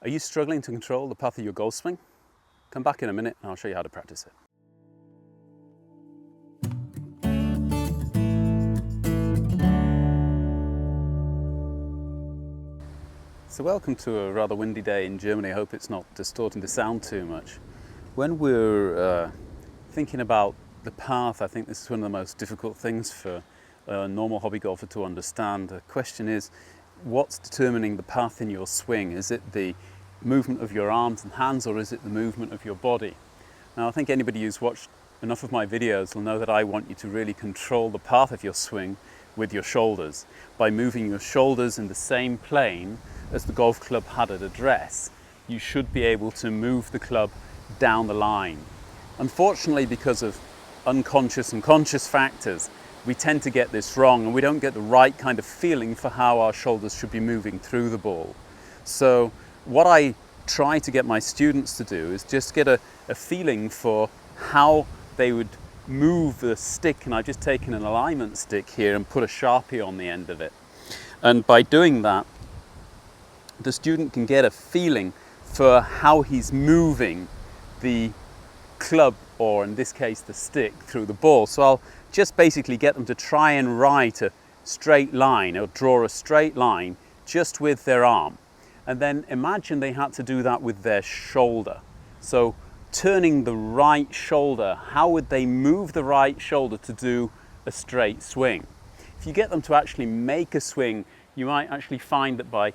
Are you struggling to control the path of your golf swing? Come back in a minute and I'll show you how to practice it. So welcome to a rather windy day in Germany. I hope it's not distorting the sound too much. When we're thinking about the path, I think this is one of the most difficult things for a normal hobby golfer to understand. The question is, what's determining the path in your swing? Is it the movement of your arms and hands, or is it the movement of your body? Now, I think anybody who's watched enough of my videos will know that I want you to really control the path of your swing with your shoulders. By moving your shoulders in the same plane as the golf club head at address, you should be able to move the club down the line. Unfortunately, because of unconscious and conscious factors, we tend to get this wrong and we don't get the right kind of feeling for how our shoulders should be moving through the ball. So what I try to get my students to do is just get a feeling for how they would move the stick, and I've just taken an alignment stick here and put a Sharpie on the end of it. And by doing that, the student can get a feeling for how he's moving the club, or in this case the stick, through the ball. So I'll just basically get them to try and write a straight line or draw a straight line just with their arm. And then imagine they had to do that with their shoulder. So turning the right shoulder, how would they move the right shoulder to do a straight swing? If you get them to actually make a swing, you might actually find that by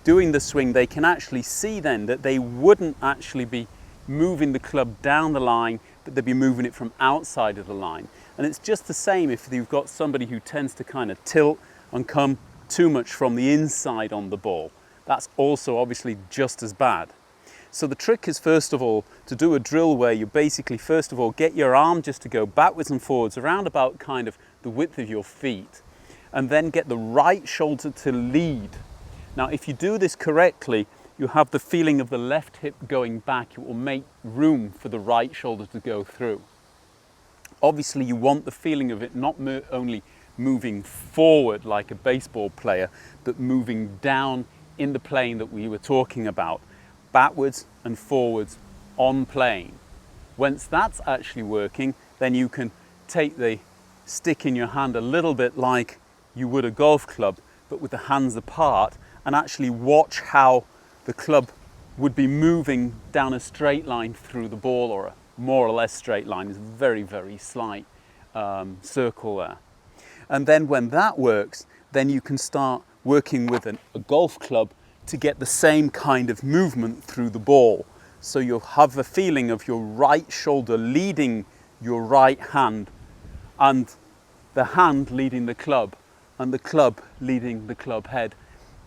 doing the swing, they can actually see then that they wouldn't actually be moving the club down the line, but they'd be moving it from outside of the line. And it's just the same if you've got somebody who tends to kind of tilt and come too much from the inside on the ball. That's also obviously just as bad. So the trick is, first of all, to do a drill where you basically, first of all, get your arm just to go backwards and forwards around about kind of the width of your feet, and then get the right shoulder to lead. Now, if you do this correctly, you have the feeling of the left hip going back. It will make room for the right shoulder to go through. Obviously, you want the feeling of it not only moving forward like a baseball player, but moving down in the plane that we were talking about, backwards and forwards on plane. Once that's actually working, then you can take the stick in your hand a little bit like you would a golf club, but with the hands apart, and actually watch how the club would be moving down a straight line through the ball, or a more or less straight line. It's a very, very slight circle there. And then when that works, then you can start working with a golf club to get the same kind of movement through the ball. So you'll have the feeling of your right shoulder leading your right hand, and the hand leading the club, and the club leading the club head,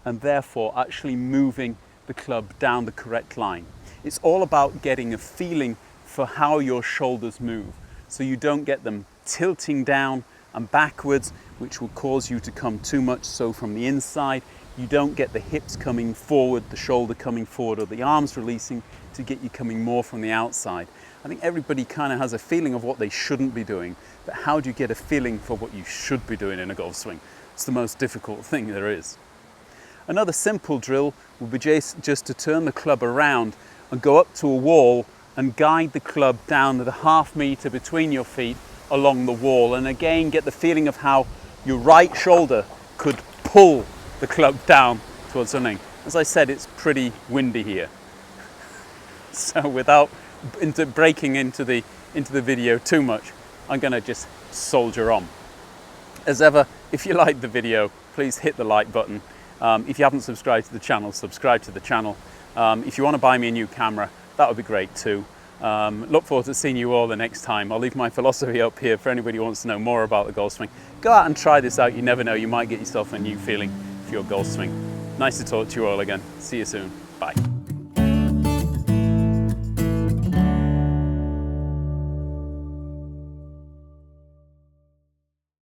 and therefore actually moving the club down the correct line. It's all about getting a feeling for how your shoulders move, so you don't get them tilting down and backwards, which will cause you to come too much so from the inside. You don't get the hips coming forward, the shoulder coming forward, or the arms releasing to get you coming more from the outside. I think everybody kind of has a feeling of what they shouldn't be doing, but how do you get a feeling for what you should be doing in a golf swing? It's the most difficult thing there is. Another simple drill would be just to turn the club around and go up to a wall and guide the club down the ½ meter between your feet along the wall, and again get the feeling of how your right shoulder could pull the club down towards something. As I said, it's pretty windy here. So without breaking into the video too much, I'm going to just soldier on. As ever, if you liked the video, please hit the like button. If you haven't subscribed to the channel, subscribe to the channel. If you want to buy me a new camera, that would be great too. Look forward to seeing you all the next time. I'll leave my philosophy up here for anybody who wants to know more about the golf swing. Go out and try this out. You never know, you might get yourself a new feeling for your golf swing. Nice to talk to you all again. See you soon. Bye.